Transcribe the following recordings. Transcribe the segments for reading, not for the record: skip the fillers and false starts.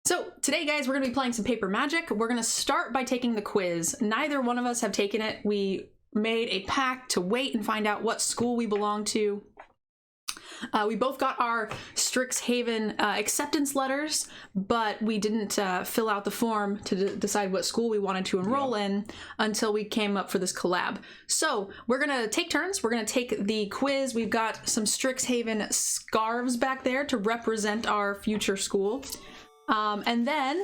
So today, guys, we're going to be playing some paper magic. We're going to start by taking the quiz. Neither one of us have taken it. We made a pact to wait and find out what school we belong to. We both got our Strixhaven acceptance letters, but we didn't fill out the form to decide what school we wanted to enroll in until we came up for this collab. So we're going to take turns. We're going to take the quiz. We've got some Strixhaven scarves back there to represent our future school. And then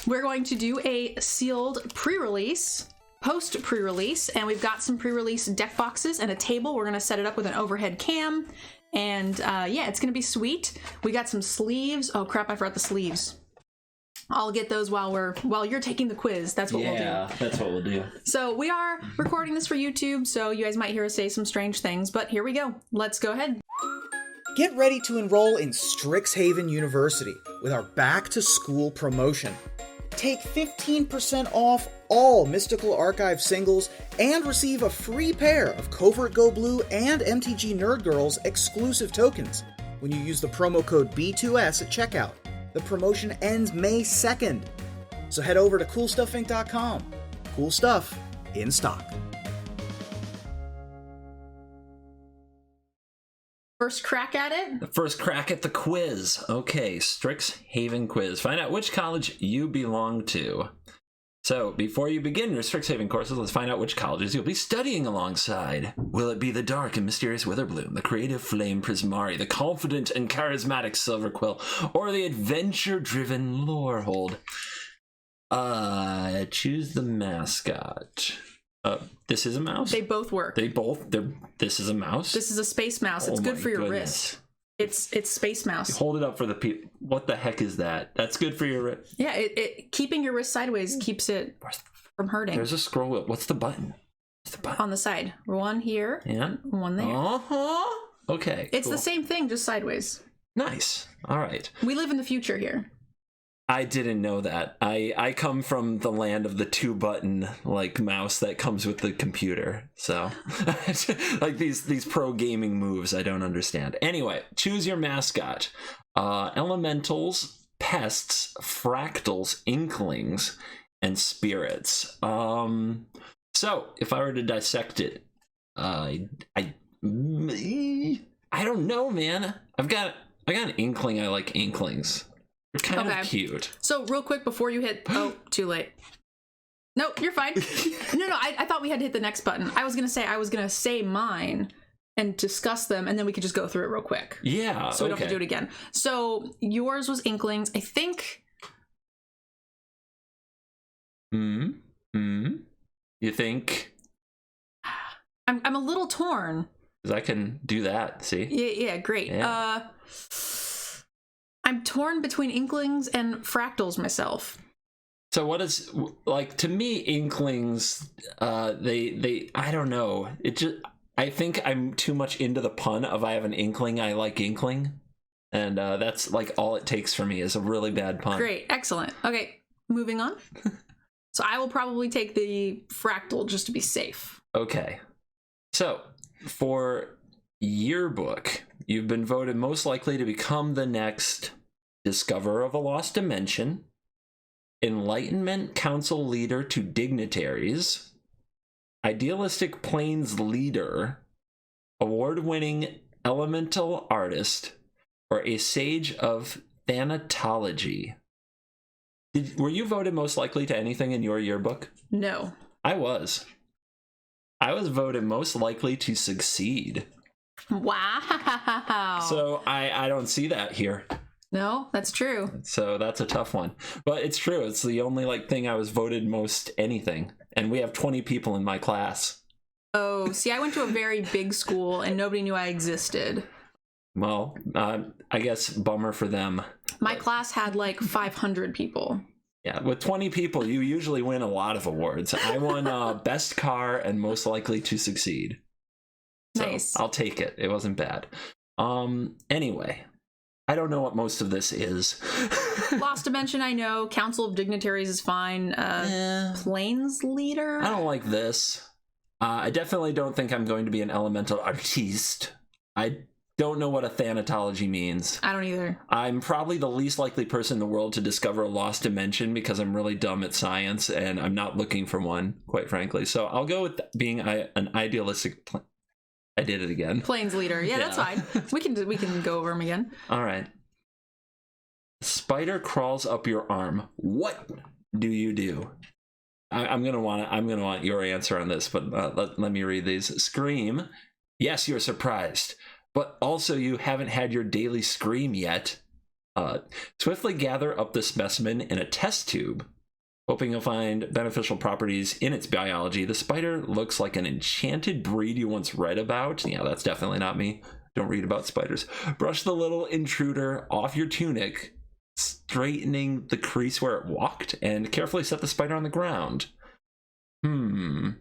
we're going to do a sealed pre-release, post pre-release, and we've got some pre-release deck boxes and a table. We're going to set it up with an overhead cam, and yeah, it's going to be sweet. We got some sleeves. Oh crap, I forgot the sleeves. I'll get those while you're taking the quiz. That's what we'll do. Yeah, that's what we'll do. So we are recording this for YouTube, so you guys might hear us say some strange things, but here we go. Let's go ahead. Get ready to enroll in Strixhaven University with our back-to-school promotion. Take 15% off all Mystical Archive singles and receive a free pair of CovertGoBlue and Mtgnerdgirl's exclusive tokens when you use the promo code B2S at checkout. The promotion ends May 2nd. So head over to CoolStuffInc.com. Cool stuff in stock. First crack at it? The first crack at the quiz. Okay, Strixhaven quiz. Find out which college you belong to. So, before you begin your Strixhaven courses, let's find out which colleges you'll be studying alongside. Will it be the dark and mysterious Witherbloom, the creative Flame Prismari, the confident and charismatic Silverquill, or the adventure-driven Lorehold? Choose the mascot. This is a mouse? They both work. This is a mouse? This is a space mouse. It's good for your wrist. It's space mouse. Hold it up for the people. What the heck is that? That's good for your wrist. Yeah, it keeping your wrist sideways keeps it from hurting. There's a scroll wheel. What's the button? On the side. One here. Yeah. One there. Uh-huh. Okay. It's the same thing, just sideways. Nice. All right. We live in the future here. I didn't know that. I come from the land of the 2-button like mouse that comes with the computer. So like these pro gaming moves I don't understand. Anyway, choose your mascot. Elementals, pests, fractals, inklings, and spirits. So if I were to dissect it, I don't know, man. I got an inkling. I like inklings. They're kind of cute. So real quick before you hit... Oh, too late. Nope, you're fine. No, I thought we had to hit the next button. I was going to say mine and discuss them, and then we could just go through it real quick. Yeah, so we don't have to do it again. So yours was inklings. I think... You think? I'm a little torn. Because I can do that, see? Yeah, great. Yeah. I'm torn between inklings and fractals myself. So what is, like, to me, inklings, they I don't know. I think I'm too much into the pun of I have an inkling, I like inkling. And that's like all it takes for me is a really bad pun. Great, excellent. Okay, moving on. So I will probably take the fractal just to be safe. Okay. So for yearbook, you've been voted most likely to become the next Discoverer of a Lost Dimension, Enlightenment Council Leader to Dignitaries, Idealistic Planes Leader, Award-winning Elemental Artist, or a Sage of Thanatology. Were you voted most likely to anything in your yearbook? No. I was voted most likely to succeed. Wow. So I don't see that here. No, that's true. So that's a tough one. But it's true. It's the only thing I was voted most anything. And we have 20 people in my class. Oh, see, I went to a very big school and nobody knew I existed. Well, I guess bummer for them. My class had like 500 people. Yeah, with 20 people, you usually win a lot of awards. I won best car and most likely to succeed. So nice. I'll take it. It wasn't bad. Anyway, I don't know what most of this is. Lost Dimension, I know. Council of Dignitaries is fine. Planes Leader? I don't like this. I definitely don't think I'm going to be an elemental artiste. I don't know what a thanatology means. I don't either. I'm probably the least likely person in the world to discover a lost dimension because I'm really dumb at science and I'm not looking for one, quite frankly. So I'll go with being an idealistic. I did it again. Plains leader. Yeah, that's fine. We can go over them again. All right. Spider crawls up your arm. What do you do? I'm gonna want your answer on this, but let me read these. Scream. Yes, you're surprised, but also you haven't had your daily scream yet. Swiftly gather up the specimen in a test tube, hoping you'll find beneficial properties in its biology. The spider looks like an enchanted breed you once read about. Yeah, that's definitely not me. Don't read about spiders. Brush the little intruder off your tunic, straightening the crease where it walked, and carefully set the spider on the ground. I'm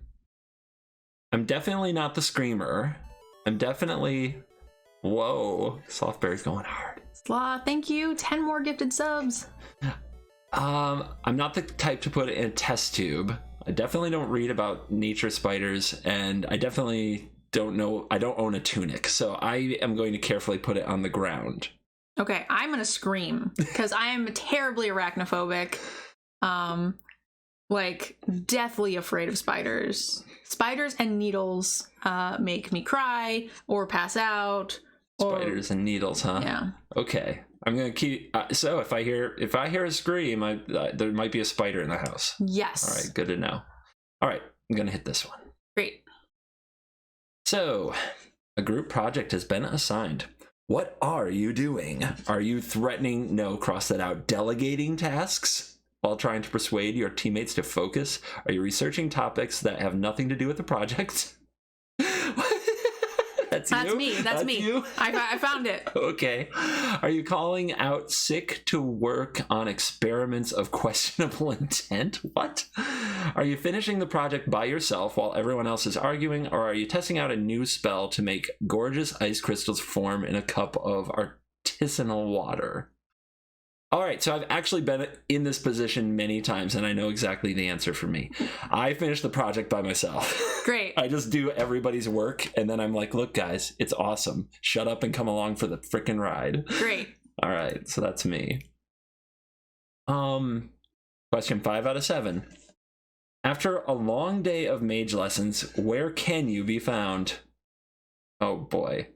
definitely not the screamer. I'm definitely... Whoa, Softberry's going hard. Slaw, thank you. 10 more gifted subs. I'm not the type to put it in a test tube. I definitely don't read about nature spiders, and I definitely don't know. I don't own a tunic, so I am going to carefully put it on the ground. Okay, I'm gonna scream because I am terribly arachnophobic. Like deathly afraid of spiders. Spiders and needles make me cry or pass out. Spiders and needles, huh? Yeah. Okay, I'm gonna keep. So if I hear a scream, there might be a spider in the house. Yes. All right, good to know. All right, I'm gonna hit this one. Great. So, a group project has been assigned. What are you doing? Are you threatening? No, cross that out. Delegating tasks while trying to persuade your teammates to focus? Are you researching topics that have nothing to do with the project? That's me. That's me. You? I found it. Okay. Are you calling out sick to work on experiments of questionable intent? What? Are you finishing the project by yourself while everyone else is arguing, or are you testing out a new spell to make gorgeous ice crystals form in a cup of artisanal water? All right, so I've actually been in this position many times, and I know exactly the answer for me. I finished the project by myself. Great. I just do everybody's work, and then I'm like, look, guys, it's awesome. Shut up and come along for the frickin' ride. Great. All right, so that's me. Question 5 out of 7. After a long day of mage lessons, where can you be found? Oh, boy.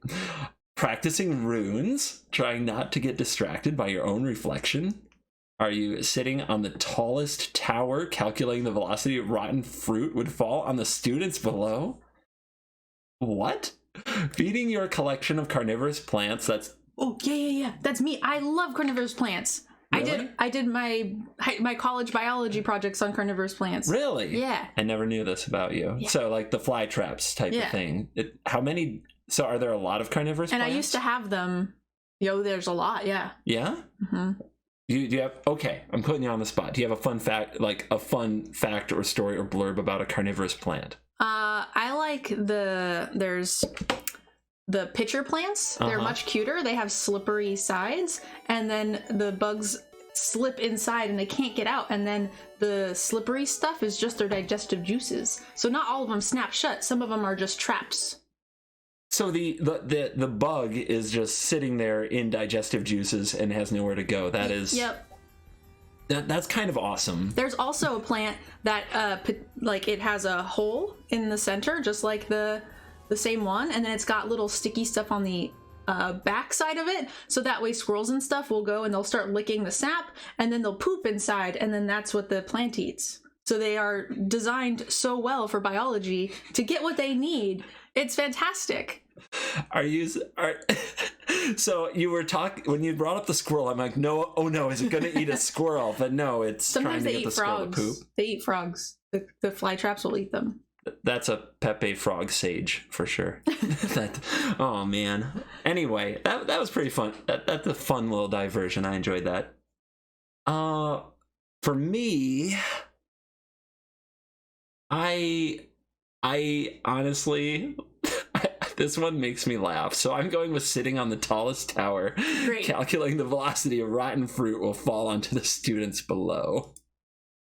Practicing runes, trying not to get distracted by your own reflection? Are you sitting on the tallest tower, calculating the velocity rotten fruit would fall on the students below? What? Feeding your collection of carnivorous plants? That's... Oh, yeah. That's me. I love carnivorous plants. Really? I did my college biology projects on carnivorous plants. Really? Yeah. I never knew this about you. Yeah. So like the fly traps type of thing. How many... So are there a lot of carnivorous plants? And I used to have them. There's a lot, yeah. Yeah? Mm-hmm. Do you have... Okay, I'm putting you on the spot. Do you have a fun fact, like a fun fact or story or blurb about a carnivorous plant? I like there's the pitcher plants. They're much cuter. They have slippery sides. And then the bugs slip inside and they can't get out. And then the slippery stuff is just their digestive juices. So not all of them snap shut. Some of them are just traps. So the bug is just sitting there in digestive juices and has nowhere to go. That is... Yep. That's kind of awesome. There's also a plant that like it has a hole in the center, just like the same one, and then it's got little sticky stuff on the back side of it, so that way squirrels and stuff will go and they'll start licking the sap, and then they'll poop inside, and then that's what the plant eats. So they are designed so well for biology to get what they need. It's fantastic. So you were talking when you brought up the squirrel. I'm like, no, oh no, is it going to eat a squirrel? But no, it's sometimes trying to get the squirrel to poop. They eat frogs. The fly traps will eat them. That's a Pepe Frog sage for sure. Oh man. Anyway, that was pretty fun. That's a fun little diversion. I enjoyed that. For me, I honestly, this one makes me laugh. So I'm going with sitting on the tallest tower, Great. Calculating the velocity of rotten fruit will fall onto the students below.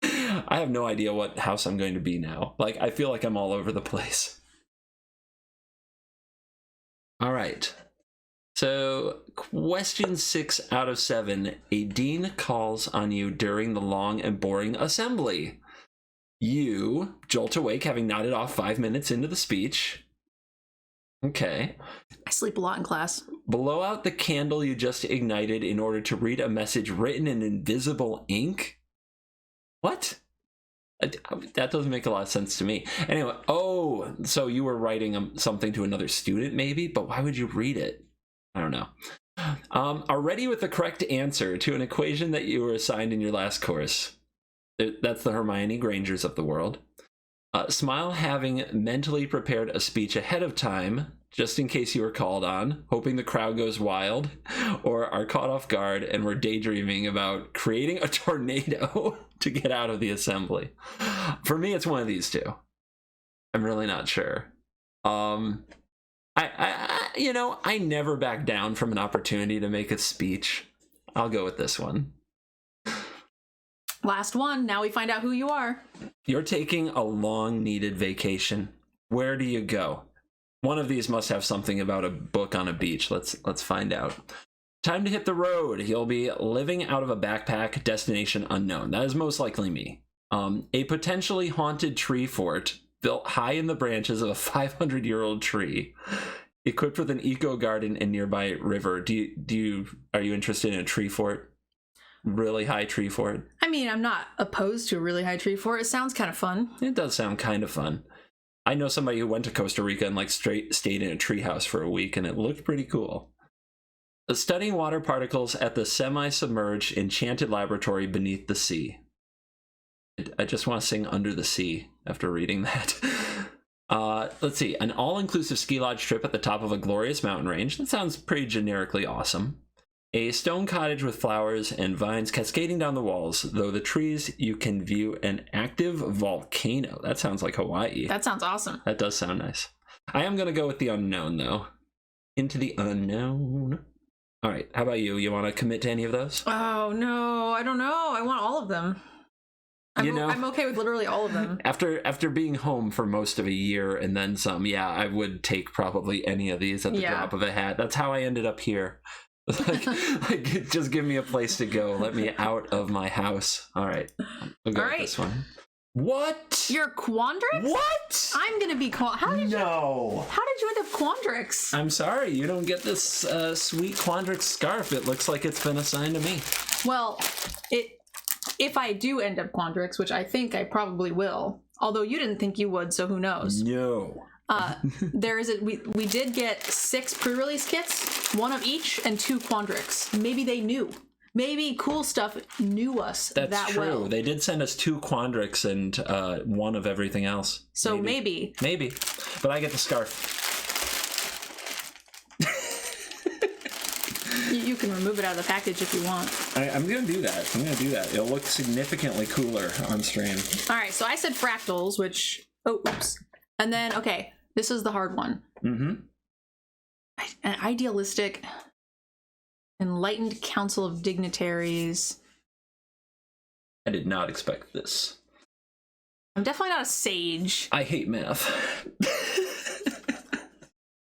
I have no idea what house I'm going to be now. Like, I feel like I'm all over the place. All right. So, question 6 out of 7. A dean calls on you during the long and boring assembly. You jolt awake, having nodded off 5 minutes into the speech. Okay. I sleep a lot in class. Blow out the candle you just ignited in order to read a message written in invisible ink? What? That doesn't make a lot of sense to me. Anyway, so you were writing something to another student, maybe? But why would you read it? I don't know. Are ready with the correct answer to an equation that you were assigned in your last course. That's the Hermione Grangers of the world. Smile, having mentally prepared a speech ahead of time, just in case you were called on, hoping the crowd goes wild, or are caught off guard and were daydreaming about creating a tornado to get out of the assembly. For me, it's one of these two. I'm really not sure. I never back down from an opportunity to make a speech. I'll go with this one. Last one. Now we find out who you are. You're taking a long-needed vacation. Where do you go? One of these must have something about a book on a beach. Let's find out. Time to hit the road. You'll be living out of a backpack, destination unknown. That is most likely me. A potentially haunted tree fort built high in the branches of a 500-year-old tree, equipped with an eco garden and nearby river. Are you interested in a tree fort? Really high tree fort? I mean, I'm not opposed to a really high tree fort. It sounds kind of fun. It does sound kind of fun. I know somebody who went to Costa Rica and stayed in a treehouse for a week, and it looked pretty cool. Studying water particles at the semi-submerged enchanted laboratory beneath the sea. I just want to sing Under the Sea after reading that. Let's see. An all-inclusive ski lodge trip at the top of a glorious mountain range. That sounds pretty generically awesome. A stone cottage with flowers and vines cascading down the walls. Though the trees, you can view an active volcano. That sounds like Hawaii. That sounds awesome. That does sound nice. I am going to go with the unknown, though. Into the unknown. All right. How about you? You want to commit to any of those? Oh, no. I don't know. I want all of them. I'm okay with literally all of them. After being home for most of a year and then some, yeah, I would take probably any of these at the drop of a hat. That's how I ended up here. like, just give me a place to go. Let me out of my house. All right. We'll go with this one. What? You're Quandrix? What? I'm going to be How did you end up Quandrix? I'm sorry. You don't get this sweet Quandrix scarf. It looks like it's been assigned to me. Well, if I do end up Quandrix, which I think I probably will, although you didn't think you would, so who knows? No. We did get 6 pre-release kits, 1 of each, and 2 Quandrix. Maybe they knew. Maybe Cool Stuff knew us that well. That's true. They did send us 2 Quandrix and 1 of everything else. So maybe. But I get the scarf. You can remove it out of the package if you want. I'm going to do that. It'll look significantly cooler on stream. All right, so I said fractals, which... Oh, oops. And then, okay, this is the hard one. Mm-hmm. An idealistic, enlightened council of dignitaries. I did not expect this. I'm definitely not a sage. I hate math.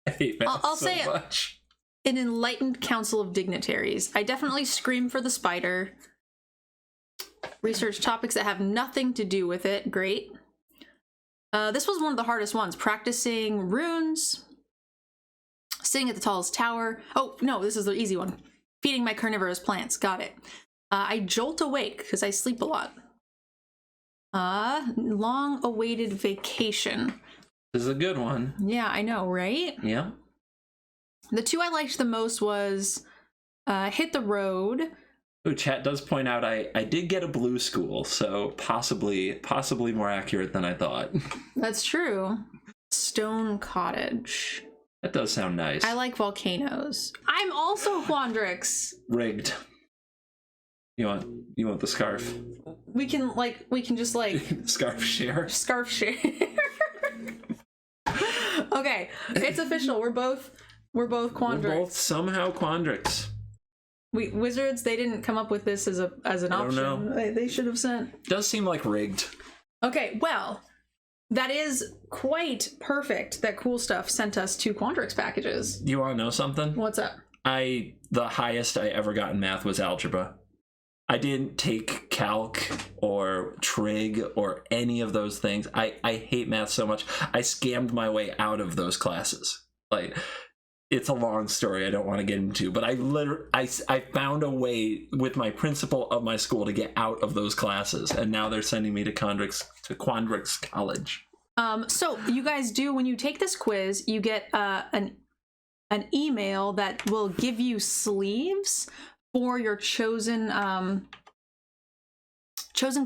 I hate math I'll so say much. An enlightened council of dignitaries. I definitely scream for the spider. Research topics that have nothing to do with it. Great. This was one of the hardest ones. Practicing runes. Sitting at the tallest tower. Oh, no, this is the easy one. Feeding my carnivorous plants. Got it. I jolt awake because I sleep a lot. Long-awaited vacation. This is a good one. Yeah, I know, right? Yeah. The 2 I liked the most was hit the road. Ooh, chat does point out I did get a blue school, so possibly more accurate than I thought. That's true. Stone cottage. That does sound nice. I like volcanoes. I'm also Quandrix. Rigged. You want the scarf? We can just scarf share. Scarf share. Okay, it's official. We're both Quandrix. We're both somehow Quandrix. Wizards, they didn't come up with this as an option. I don't know. They should have sent. Does seem like rigged. Okay, well, that is quite perfect that Cool Stuff sent us 2 Quandrix packages. You want to know something? What's up? The highest I ever got in math was algebra. I didn't take calc or trig or any of those things. I hate math so much. I scammed my way out of those classes. Like, it's a long story I don't want to get into, but I found a way with my principal of my school to get out of those classes, and now they're sending me to Quandrix College. So you guys do, when you take this quiz, you get an email that will give you sleeves for your chosen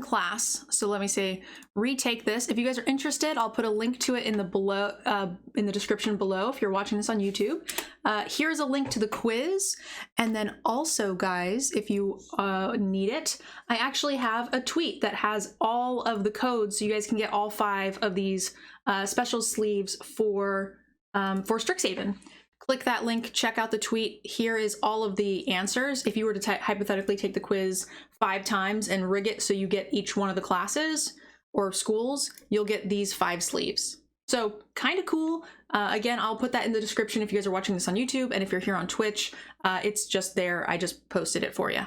class. So let me say, retake this. If you guys are interested, I'll put a link to it in the description below if you're watching this on YouTube. Here's a link to the quiz. And then also, guys, if you need it, I actually have a tweet that has all of the codes so you guys can get all 5 of these special sleeves for Strixhaven. Click that link, check out the tweet. Here is all of the answers. If you were to hypothetically take the quiz 5 times and rig it so you get each one of the classes or schools, you'll get these 5 sleeves. So kind of cool. Again, I'll put that in the description if you guys are watching this on YouTube, and if you're here on Twitch, it's just there. I just posted it for you.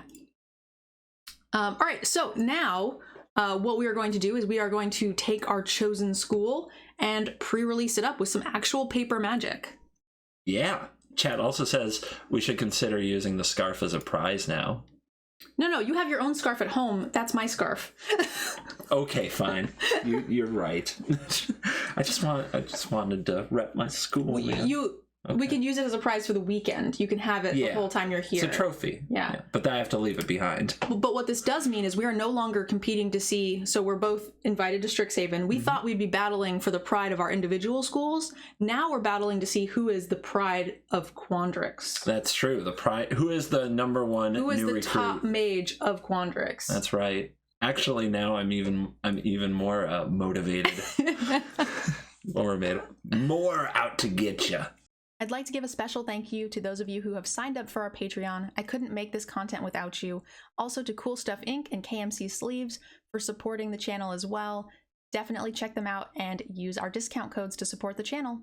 All right, so now what we are going to do is we are going to take our chosen school and pre-release it up with some actual paper magic. Yeah. Chat also says we should consider using the scarf as a prize now. No, you have your own scarf at home. That's my scarf. Okay, fine. You're right. I just wanted to rep my school. Okay. We can use it as a prize for the weekend. You can have it the whole time you're here. It's a trophy. Yeah. But I have to leave it behind. But what this does mean is we are no longer competing to see, so we're both invited to Strixhaven. We thought we'd be battling for the pride of our individual schools. Now we're battling to see who is the pride of Quandrix. That's true. The pride. Who is the number one new recruit? Who is the top mage of Quandrix? That's right. Actually, now I'm even more motivated. More out to get you. I'd like to give a special thank you to those of you who have signed up for our Patreon. I couldn't make this content without you. Also to Cool Stuff Inc. and KMC Sleeves for supporting the channel as well. Definitely check them out and use our discount codes to support the channel.